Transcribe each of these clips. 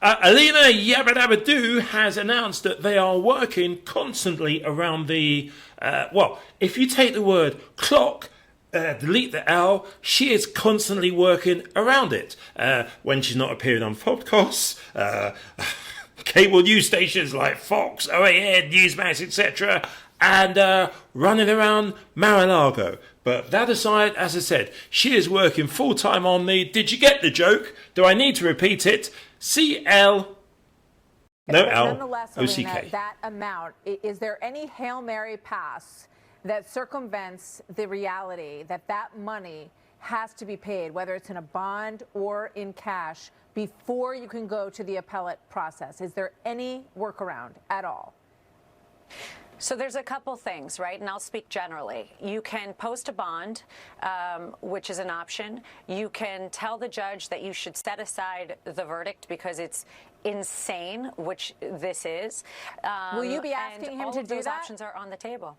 Alina Yabba has announced that they are working constantly around the, if you take the word clock, delete the L, she is constantly working around it. When she's not appearing on podcasts, cable news stations like Fox, OAN, Newsmax, etc., and running around Mar-a-Lago. But that aside, as I said, she is working full-time on the, did you get the joke? Do I need to repeat it? C-L, no L, nonetheless, O-C-K. Alina, that amount, is there any Hail Mary pass that circumvents the reality that that money has to be paid, whether it's in a bond or in cash, before you can go to the appellate process? Is there any workaround at all? So there's a couple things, right? And I'll speak generally. You can post a bond, which is an option. You can tell the judge that you should set aside the verdict because it's insane, which this is. Will you be asking him to do that? Those options are on the table.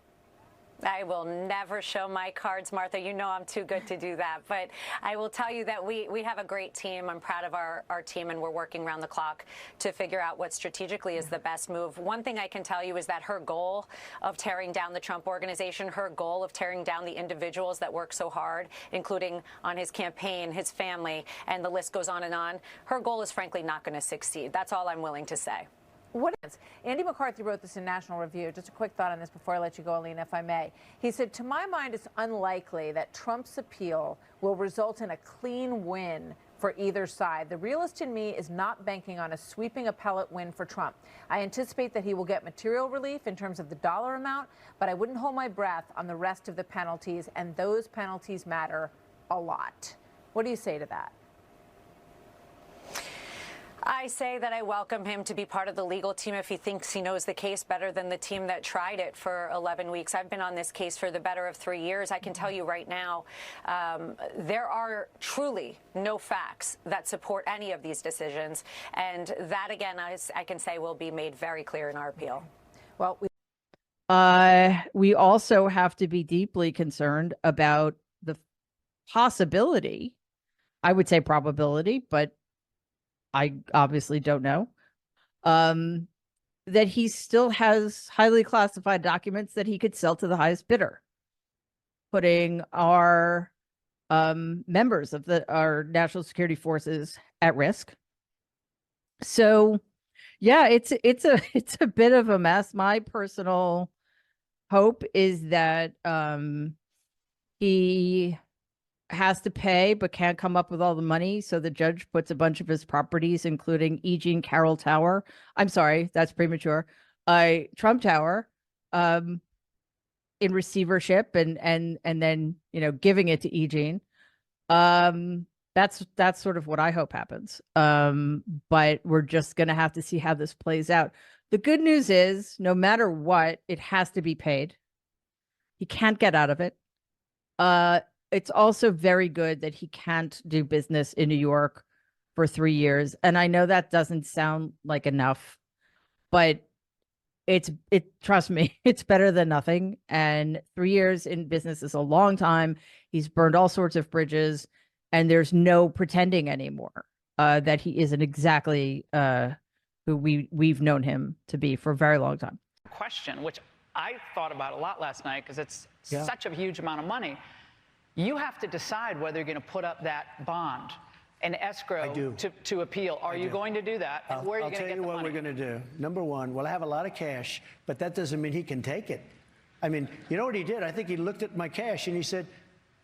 I will never show my cards, Martha. You know I'm too good to do that. But I will tell you that we have a great team. I'm proud of our team, and we're working around the clock to figure out what strategically is the best move. One thing I can tell you is that her goal of tearing down the Trump organization, her goal of tearing down the individuals that work so hard, including on his campaign, his family, and the list goes on and on, her goal is frankly not going to succeed. That's all I'm willing to say. What is? Andy McCarthy wrote this in National Review. Just a quick thought on this before I let you go, Alina, if I may. He said, to my mind, it's unlikely that Trump's appeal will result in a clean win for either side. The realist in me is not banking on a sweeping appellate win for Trump. I anticipate that he will get material relief in terms of the dollar amount, but I wouldn't hold my breath on the rest of the penalties, and those penalties matter a lot. What do you say to that? I say that I welcome him to be part of the legal team if he thinks he knows the case better than the team that tried it for 11 weeks. I've been on this case for the better of 3 years. I can tell you right now, there are truly no facts that support any of these decisions. And that, again, I can say will be made very clear in our appeal. Well, we also have to be deeply concerned about the possibility, I would say probability, but I obviously don't know, that he still has highly classified documents that he could sell to the highest bidder, putting our members of our national security forces at risk. So, yeah, it's a bit of a mess. My personal hope is that he has to pay but can't come up with all the money, so the judge puts a bunch of his properties, including E. Jean Carroll Tower, I'm sorry, that's premature, Trump Tower, in receivership and then, you know, giving it to E. Jean. That's sort of what I hope happens. But we're just going to have to see how this plays out. The good news is, no matter what, it has to be paid. He can't get out of it. It's also very good that he can't do business in New York for 3 years. And I know that doesn't sound like enough, but trust me, it's better than nothing. And 3 years in business is a long time. He's burned all sorts of bridges, and there's no pretending anymore that he isn't exactly who we've known him to be for a very long time. Question, which I thought about a lot last night because it's such a huge amount of money. You have to decide whether you're going to put up that bond and escrow to appeal. Are you going to do that? And where are you going to get the money? I'll tell you what we're going to do. Number one, we'll have a lot of cash, but that doesn't mean he can take it. I mean, you know what he did? I think he looked at my cash and he said,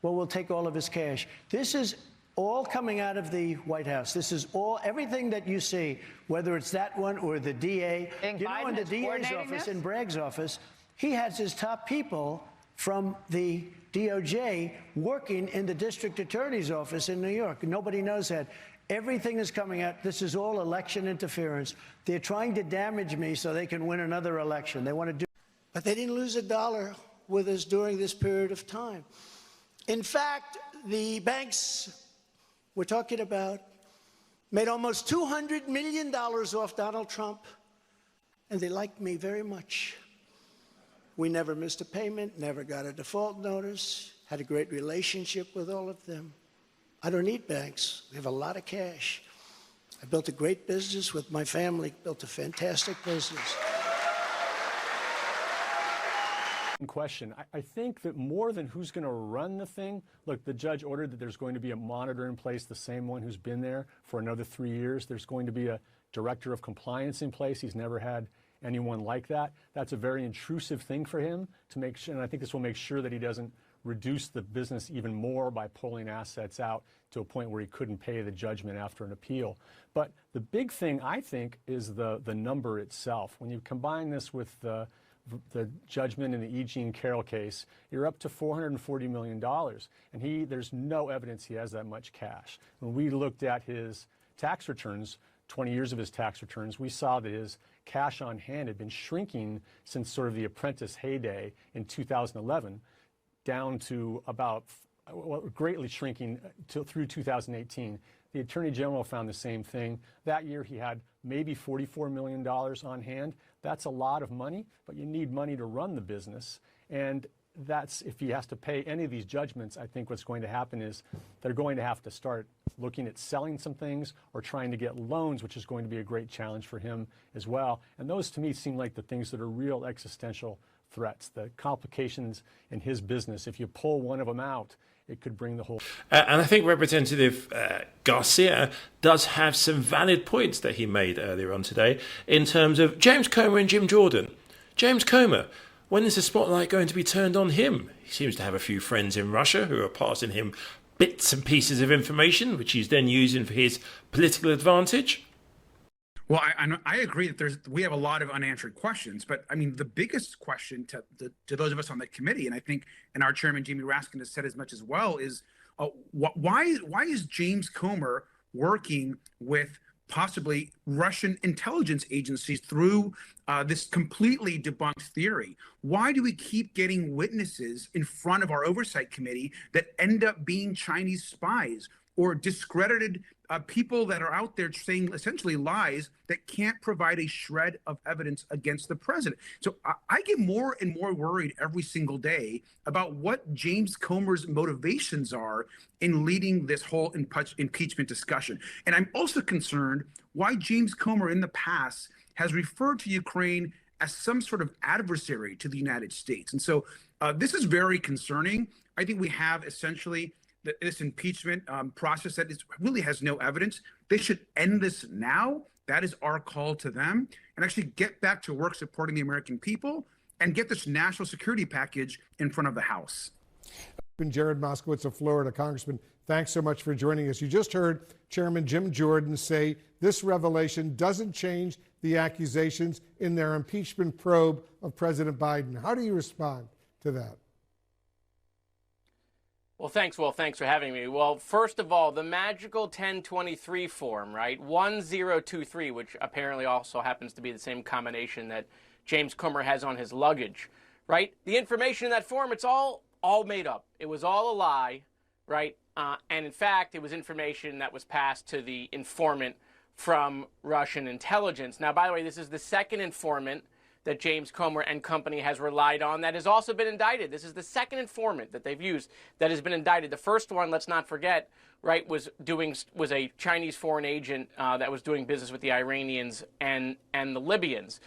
well, we'll take all of his cash. This is all coming out of the White House. This is everything that you see, whether it's that one or the DA. You know, in the DA's office, in Bragg's office, he has his top people from the DOJ working in the district attorney's office in New York. Nobody knows that. Everything is coming out. This is all election interference. They're trying to damage me so they can win another election. They want to do. But they didn't lose a dollar with us during this period of time. In fact, the banks we're talking about made almost $200 million off Donald Trump, and they liked me very much. We never missed a payment, never got a default notice, had a great relationship with all of them. I don't need banks. We have a lot of cash. I built a great business with my family, built a fantastic business. Question. I think that more than who's going to run the thing, look, the judge ordered that there's going to be a monitor in place, the same one who's been there for another 3 years. There's going to be a director of compliance in place. He's never had anyone like that. That's a very intrusive thing for him to make sure, and I think this will make sure that he doesn't reduce the business even more by pulling assets out to a point where he couldn't pay the judgment after an appeal. But the big thing, I think, is the number itself. When you combine this with the judgment in the E. Jean Carroll case, you're up to $440 million. And there's no evidence he has that much cash. When we looked at his tax returns, 20 years of his tax returns, we saw that his cash on hand had been shrinking since sort of the Apprentice heyday in 2011, down to about, greatly shrinking through 2018. The Attorney General found the same thing. That year he had maybe $44 million on hand. That's a lot of money, but you need money to run the business. And that's, if he has to pay any of these judgments, I think what's going to happen is they're going to have to start looking at selling some things or trying to get loans, which is going to be a great challenge for him as well. And those, to me, seem like the things that are real existential threats, the complications in his business. If you pull one of them out, it could bring the whole... And I think Representative Garcia does have some valid points that he made earlier on today in terms of James Comer and Jim Jordan. James Comer, when is the spotlight going to be turned on him? He seems to have a few friends in Russia who are passing him bits and pieces of information, which he's then using for his political advantage. Well, I agree that we have a lot of unanswered questions, but I mean, the biggest question to those of us on the committee, and I think, and our chairman, Jamie Raskin, has said as much as well, is why is James Comer working with possibly Russian intelligence agencies through this completely debunked theory? Why do we keep getting witnesses in front of our oversight committee that end up being Chinese spies or discredited people that are out there saying essentially lies that can't provide a shred of evidence against the president? So I get more and more worried every single day about what James Comer's motivations are in leading this whole impeachment discussion. And I'm also concerned why James Comer in the past has referred to Ukraine as some sort of adversary to the United States. And so this is very concerning. I think we have essentially this impeachment process that really has no evidence. They should end this now. That is our call to them, and actually get back to work supporting the American people and get this national security package in front of the House. Jared Moskowitz of Florida. Congressman, thanks so much for joining us. You just heard Chairman Jim Jordan say this revelation doesn't change the accusations in their impeachment probe of President Biden. How do you respond to that? Well, thanks, Will. Thanks for having me. Well, first of all, the magical 1023 form, right? 1023, which apparently also happens to be the same combination that James Comer has on his luggage, right? The information in that form, it's all made up. It was all a lie, right? And in fact, it was information that was passed to the informant from Russian intelligence. Now, by the way, this is the second informant that James Comer and company has relied on that has also been indicted. This is the second informant that they've used that has been indicted. The first one, let's not forget, right, was a Chinese foreign agent that was doing business with the Iranians and the Libyans.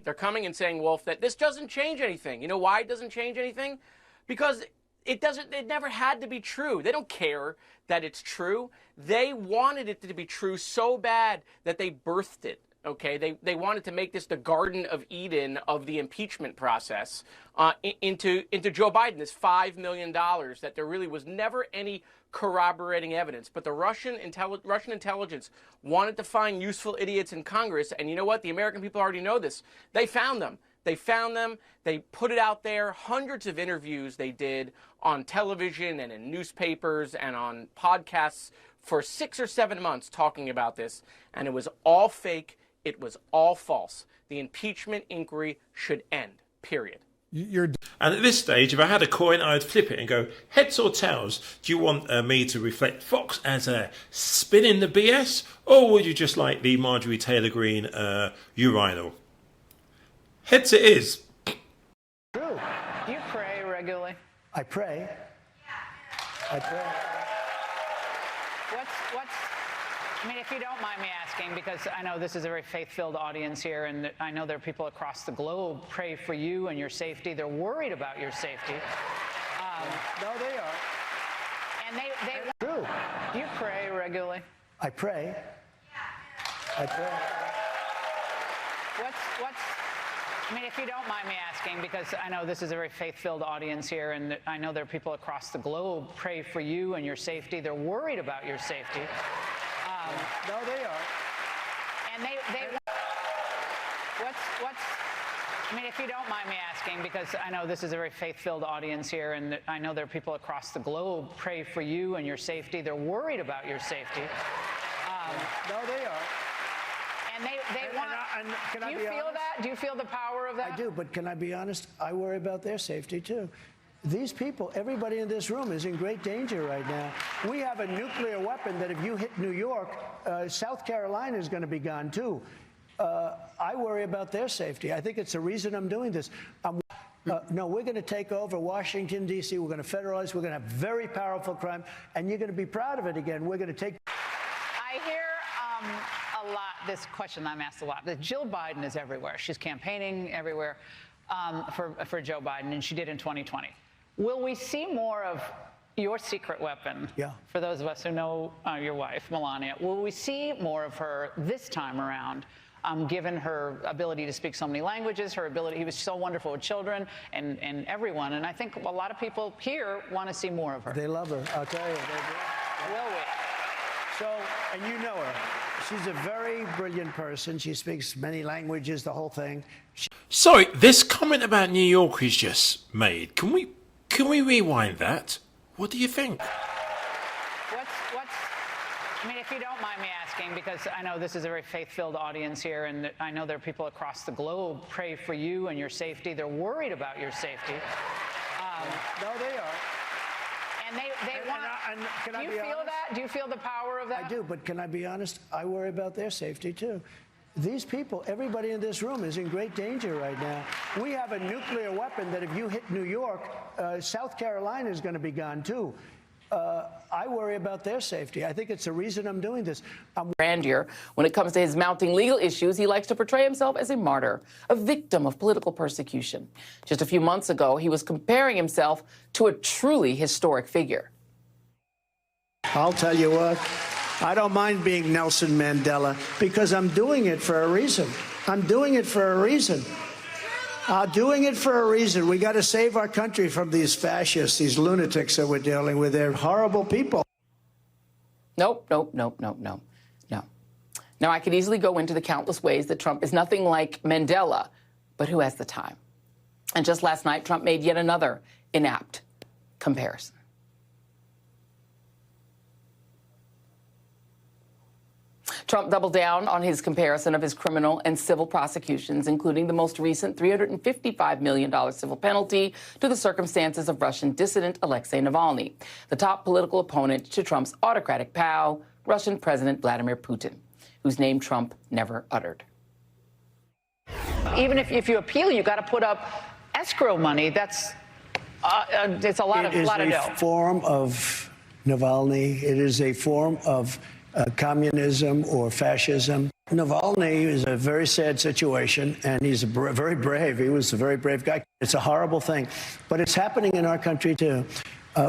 They're coming and saying, Wolf, that this doesn't change anything. You know why it doesn't change anything? Because it never had to be true. They don't care that it's true. They wanted it to be true so bad that they birthed it. Okay, they wanted to make this the Garden of Eden of the impeachment process into Joe Biden, this $5 million that there really was never any corroborating evidence. But the Russian intelligence wanted to find useful idiots in Congress. And you know what? The American people already know this. They found them. They put it out there. Hundreds of interviews they did on television and in newspapers and on podcasts for 6 or 7 months talking about this. And it was all fake. It was all false. The impeachment inquiry should end, period. And at this stage, if I had a coin, I'd flip it and go, heads or tails? Do you want me to reflect Fox as a spin in the BS? Or would you just like the Marjorie Taylor Greene urinal? Heads it is. True. Do you pray regularly? I pray. I pray. I mean, if you don't mind me asking, asking because I know this is a very faith-filled audience here, and I know there are people across the globe pray for you and your safety. They're worried about your safety. No, they are. And they True. Do you pray regularly? I pray. I pray. I mean, if you don't mind me asking, because I know this is a very faith-filled audience here, and I know there are people across the globe pray for you and your safety. They're worried about your safety. No, they are. And I mean, if you don't mind me asking, because I know this is a very faith-filled audience here, and I know there are people across the globe pray for you and your safety. They're worried about your safety. No, they are. And they want. Do you feel that? Do you feel the power of that? I do, but can I be honest? I worry about their safety too. These people, everybody in this room is in great danger right now. We have a nuclear weapon that if you hit New York, South Carolina is going to be gone too. I worry about their safety. I think it's the reason I'm doing this. No, we're going to take over Washington, D.C. We're going to federalize. We're going to have very powerful crime, and you're going to be proud of it again. We're going to take. I hear a lot, this question I'm asked a lot, that Jill Biden is everywhere. She's campaigning everywhere for Joe Biden, and she did in 2020. Will we see more of your secret weapon? Yeah. For those of us who know your wife, Melania, will we see more of her this time around? Given her ability to speak so many languages, her ability, he was so wonderful with children and everyone. And I think a lot of people here want to see more of her. They love her, I'll tell you. They do. Will we? So, and you know her. She's a very brilliant person. She speaks many languages, the whole thing. Sorry, this comment about New York is just made. Can we rewind that? What do you think? I mean, if you don't mind me asking, because I know this is a very faith-filled audience here, and I know there are people across the globe pray for you and your safety. They're worried about your safety. No, they are. And they want. Do you feel that? Do you feel the power of that? I do, but can I be honest? I worry about their safety too. These people, everybody in this room is in great danger right now. We have a nuclear weapon that if you hit New York, South Carolina is going to be gone too. I worry about their safety. I think it's the reason I'm doing this. Grandeur. When it comes to his mounting legal issues, he likes to portray himself as a martyr, a victim of political persecution. Just a few months ago, he was comparing himself to a truly historic figure. I'll tell you what, I don't mind being Nelson Mandela because I'm doing it for a reason. I'm doing it for a reason. Doing it for a reason. We got to save our country from these fascists, these lunatics that we're dealing with. They're horrible people. Nope. Now, I could easily go into the countless ways that Trump is nothing like Mandela, but who has the time? And just last night, Trump made yet another inapt comparison. Trump doubled down on his comparison of his criminal and civil prosecutions, including the most recent $355 million civil penalty to the circumstances of Russian dissident Alexei Navalny, the top political opponent to Trump's autocratic pal, Russian President Vladimir Putin, whose name Trump never uttered. Even if you appeal, you got to put up escrow money. That's it's a lot of dough. It is a form of Navalny. It is a form of communism or fascism. Navalny is a very sad situation, and he's very brave. He was a very brave guy. It's a horrible thing, but it's happening in our country too.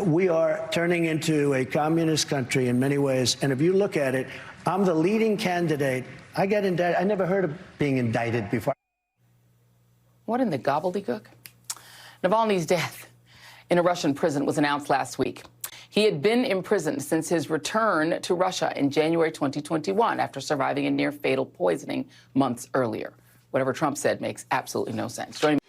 We are turning into a communist country in many ways, and if you look at it, I'm the leading candidate. I get indicted. I never heard of being indicted before. What in the gobbledygook? Navalny's death in a Russian prison was announced last week. He had been imprisoned since his return to Russia in January 2021 after surviving a near-fatal poisoning months earlier. Whatever Trump said makes absolutely no sense. Joining